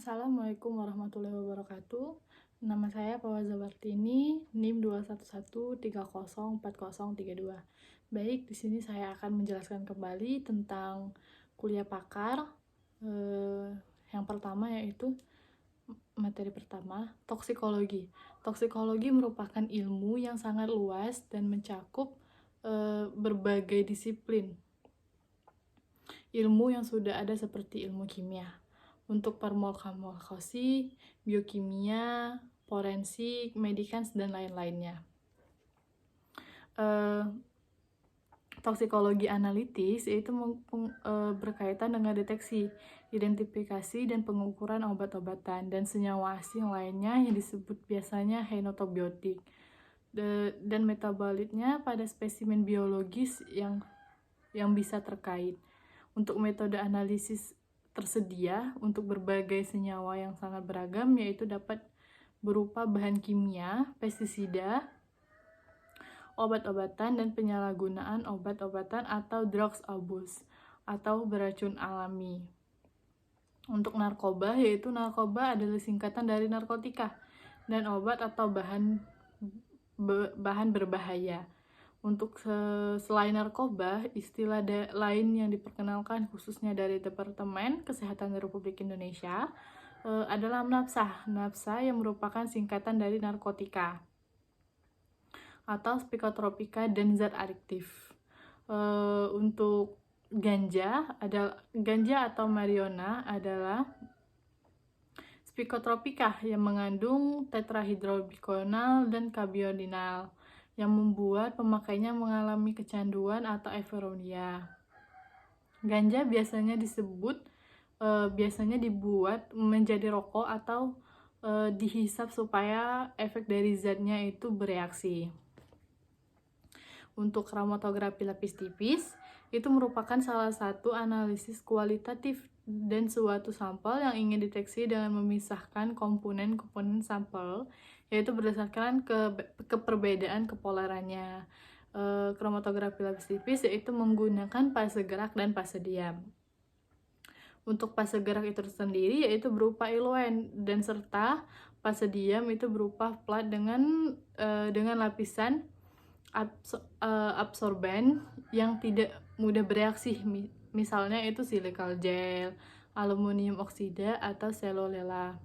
Assalamualaikum warahmatullahi wabarakatuh. Nama saya Fawza Bartini, NIM 211304032. Baik, di sini saya akan menjelaskan kembali tentang kuliah pakar. Yang pertama yaitu materi pertama, toksikologi. Toksikologi merupakan ilmu yang sangat luas dan mencakup berbagai disiplin. Ilmu yang sudah ada seperti ilmu kimia. Untuk farmakologi, biokimia, forensik, medikans, dan lain-lainnya. Toksikologi analitis yaitu berkaitan dengan deteksi, identifikasi, dan pengukuran obat-obatan dan senyawa asing lainnya yang disebut biasanya henotobiotik, dan metabolitnya pada spesimen biologis yang bisa terkait. Untuk metode analisis tersedia untuk berbagai senyawa yang sangat beragam, yaitu dapat berupa bahan kimia, pestisida, obat-obatan, dan penyalahgunaan obat-obatan atau drugs abuse atau beracun alami. Untuk narkoba, yaitu narkoba adalah singkatan dari narkotika dan obat atau bahan berbahaya. Untuk selain narkoba, istilah lain yang diperkenalkan khususnya dari Departemen Kesehatan Republik Indonesia adalah NAPSA. NAPSA yang merupakan singkatan dari narkotika atau psikotropika dan zat adiktif. Untuk ganja atau marijuana adalah psikotropika yang mengandung tetrahidrobikonal dan cannabidiol yang membuat pemakainya mengalami kecanduan atau euforia. Ganja biasanya dibuat menjadi rokok atau dihisap supaya efek dari zatnya itu bereaksi. Untuk kromatografi lapis tipis, itu merupakan salah satu analisis kualitatif dan suatu sampel yang ingin deteksi dengan memisahkan komponen-komponen sampel, yaitu berdasarkan keperbedaan kepolarannya. Kromatografi lapis tipis yaitu menggunakan fase gerak dan fase diam. Untuk fase gerak itu sendiri yaitu berupa eloen, dan serta fase diam itu berupa plat dengan lapisan absorben yang tidak mudah bereaksi, misalnya itu silikal gel, aluminium oksida, atau selulosa.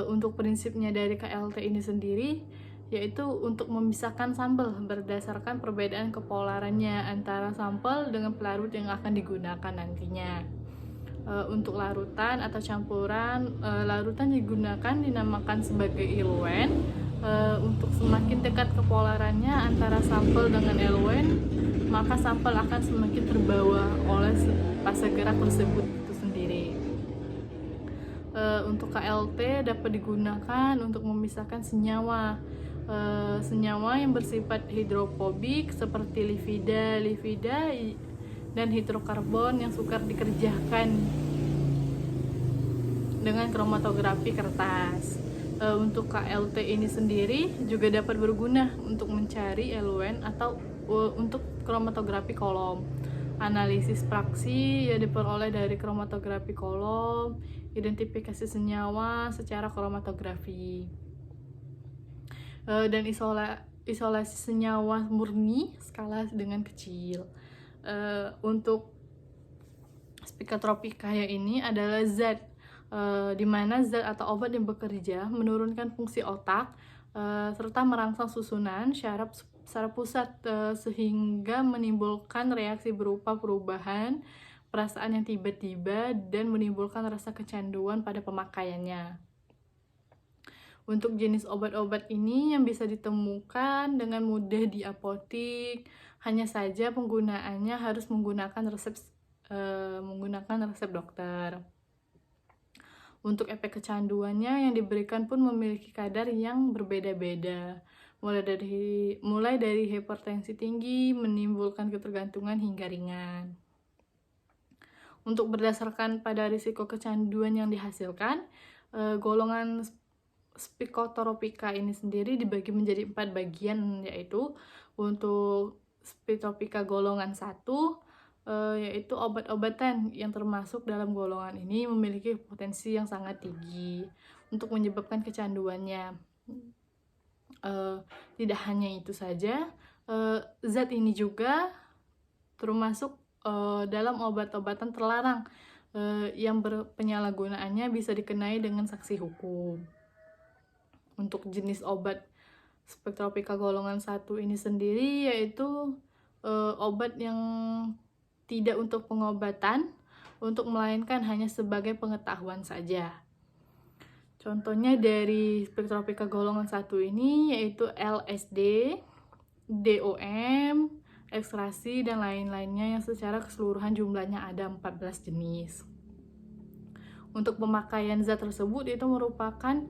Untuk prinsipnya dari KLT ini sendiri yaitu untuk memisahkan sampel berdasarkan perbedaan kepolarannya antara sampel dengan pelarut yang akan digunakan nantinya. Untuk larutan atau campuran, larutan digunakan dinamakan sebagai eloen. Untuk semakin dekat kepolarannya antara sampel dengan eloen, maka sampel akan semakin terbawa oleh fase gerak tersebut itu sendiri. Untuk KLT dapat digunakan untuk memisahkan senyawa yang bersifat hidrofobik seperti lipida dan hidrokarbon yang sukar dikerjakan dengan kromatografi kertas. Untuk KLT ini sendiri juga dapat berguna untuk mencari eloen atau untuk kromatografi kolom. Analisis fraksi yang diperoleh dari kromatografi kolom, identifikasi senyawa secara kromatografi, dan isolasi senyawa murni skala dengan kecil. Untuk psikotropika ini adalah zat di mana zat atau obat yang bekerja menurunkan fungsi otak serta merangsang susunan syaraf pusat sehingga menimbulkan reaksi berupa perubahan perasaan yang tiba-tiba dan menimbulkan rasa kecanduan pada pemakaiannya. Untuk jenis obat-obat ini yang bisa ditemukan dengan mudah di apotik, hanya saja penggunaannya harus menggunakan resep dokter. Untuk efek kecanduannya yang diberikan pun memiliki kadar yang berbeda-beda, mulai dari hipertensi tinggi, menimbulkan ketergantungan hingga ringan. Untuk berdasarkan pada risiko kecanduan yang dihasilkan, golongan psikotropika ini sendiri dibagi menjadi 4 bagian, yaitu untuk psikotropika golongan 1 yaitu obat-obatan yang termasuk dalam golongan ini memiliki potensi yang sangat tinggi untuk menyebabkan kecanduannya. Tidak hanya itu saja, zat ini juga termasuk dalam obat-obatan terlarang yang penyalahgunaannya bisa dikenai dengan sanksi hukum. Untuk jenis obat spektrofika golongan 1 ini sendiri yaitu obat yang tidak untuk pengobatan, melainkan hanya sebagai pengetahuan saja. Contohnya dari spektrofika golongan 1 ini yaitu LSD, DOM, ekstasi, dan lain-lainnya yang secara keseluruhan jumlahnya ada 14 jenis. Untuk pemakaian zat tersebut itu merupakan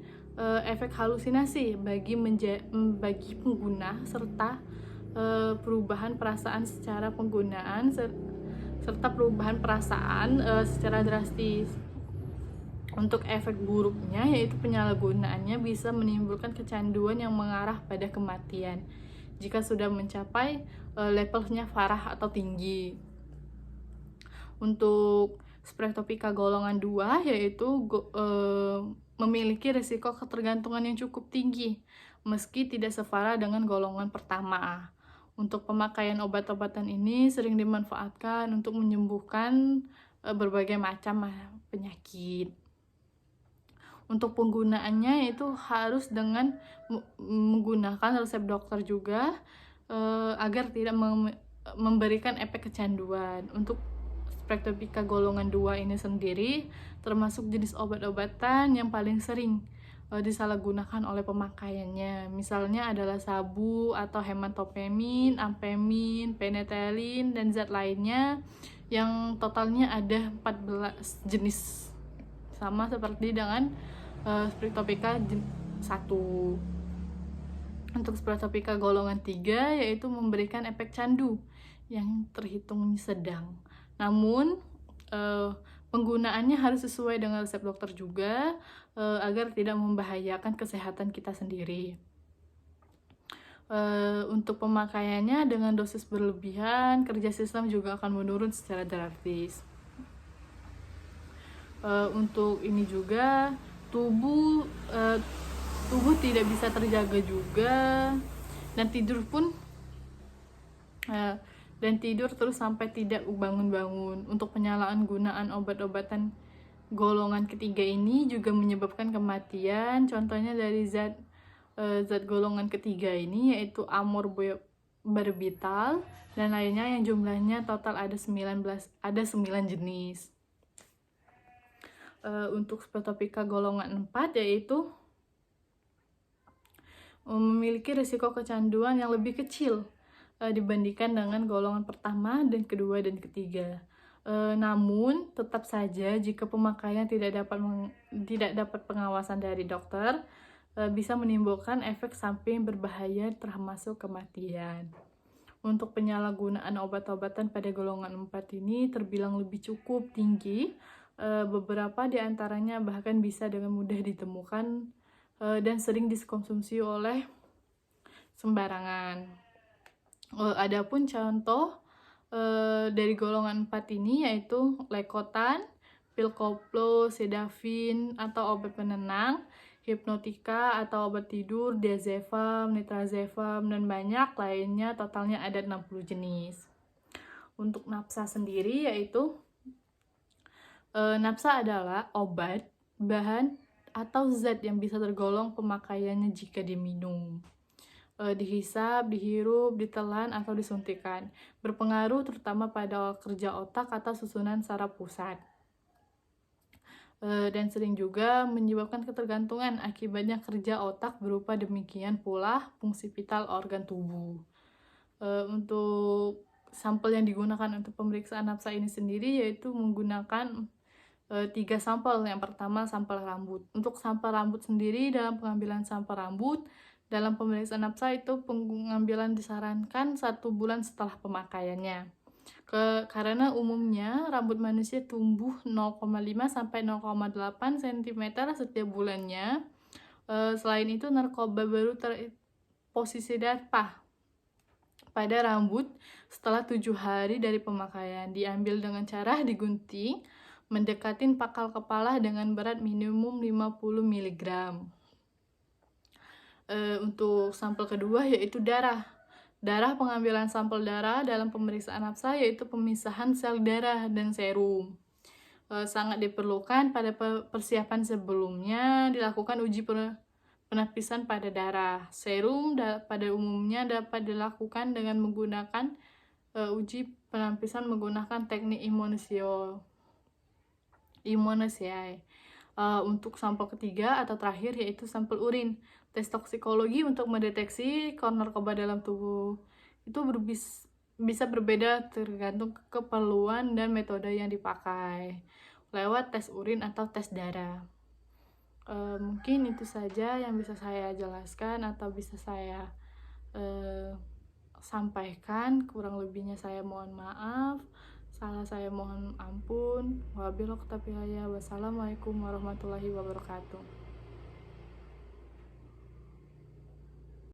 efek halusinasi bagi pengguna serta perubahan perasaan secara penggunaan serta perubahan perasaan secara drastis. Untuk efek buruknya yaitu penyalahgunaannya bisa menimbulkan kecanduan yang mengarah pada kematian jika sudah mencapai levelnya parah atau tinggi. Untuk spektrofika golongan 2 yaitu memiliki risiko ketergantungan yang cukup tinggi meski tidak separah dengan golongan pertama. Untuk pemakaian obat-obatan ini sering dimanfaatkan untuk menyembuhkan berbagai macam penyakit. Untuk penggunaannya itu harus dengan menggunakan resep dokter juga agar tidak memberikan efek kecanduan. Untuk spektrofika golongan 2 ini sendiri termasuk jenis obat-obatan yang paling sering disalahgunakan oleh pemakaiannya. Misalnya adalah sabu atau hematopemin, amfemin, penetelin, dan zat lainnya yang totalnya ada 14 jenis. Sama seperti dengan spektrofika 1. Untuk spektrofika golongan 3 yaitu memberikan efek candu yang terhitung sedang. Namun penggunaannya harus sesuai dengan resep dokter juga agar tidak membahayakan kesehatan kita sendiri. Untuk pemakaiannya dengan dosis berlebihan, kerja sistem juga akan menurun secara drastis. Untuk ini juga tubuh tidak bisa terjaga juga, dan tidur terus sampai tidak bangun-bangun. Untuk penyalahgunaan obat-obatan golongan ketiga ini juga menyebabkan kematian. Contohnya dari zat golongan ketiga ini yaitu amorbarbital dan lainnya yang jumlahnya total ada 9 jenis. Untuk spektrofika golongan 4 yaitu memiliki risiko kecanduan yang lebih kecil dibandingkan dengan golongan pertama dan kedua dan ketiga. Namun tetap saja jika pemakaian tidak dapat pengawasan dari dokter bisa menimbulkan efek samping berbahaya termasuk kematian. Untuk penyalahgunaan obat-obatan pada golongan 4 ini terbilang lebih cukup tinggi. Beberapa di antaranya bahkan bisa dengan mudah ditemukan dan sering dikonsumsi oleh sembarangan. Adapun contoh dari golongan 4 ini yaitu lekotan, pil koplo, sedafin atau obat penenang, hipnotika atau obat tidur, diazepam, nitrazepam, dan banyak lainnya, totalnya ada 60 jenis. Untuk napsa sendiri yaitu napsa adalah obat, bahan, atau zat yang bisa tergolong pemakaiannya jika diminum, dihisap, dihirup, ditelan, atau disuntikan. Berpengaruh terutama pada kerja otak atau susunan saraf pusat. Dan sering juga menyebabkan ketergantungan akibatnya kerja otak berupa demikian pula fungsi vital organ tubuh. Untuk sampel yang digunakan untuk pemeriksaan napsa ini sendiri yaitu menggunakan 3 sampel. Yang pertama sampel rambut. Untuk sampel rambut sendiri dalam pengambilan sampel rambut dalam pemeriksaan napsa itu pengambilan disarankan 1 bulan setelah pemakaiannya. Karena umumnya rambut manusia tumbuh 0,5 sampai 0,8 cm setiap bulannya. Selain itu narkoba baru posisi DARPA pada rambut setelah 7 hari dari pemakaian. Diambil dengan cara digunting, mendekatin pangkal kepala dengan berat minimum 50 mg. Untuk sampel kedua yaitu darah. Pengambilan sampel darah dalam pemeriksaan nafsa yaitu pemisahan sel darah dan serum. Sangat diperlukan pada persiapan sebelumnya dilakukan uji penapisan pada darah. Serum pada umumnya dapat dilakukan dengan menggunakan uji penapisan menggunakan teknik immunoassay. Untuk sampel ketiga atau terakhir yaitu sampel urin. Tes toksikologi untuk mendeteksi narkoba dalam tubuh itu bisa berbeda tergantung keperluan dan metode yang dipakai, lewat tes urin atau tes darah. Mungkin itu saja yang bisa saya jelaskan atau bisa saya sampaikan. Kurang lebihnya saya mohon maaf, salah saya mohon ampun. Wabillahi taufiq hidayah. Wassalamualaikum warahmatullahi wabarakatuh.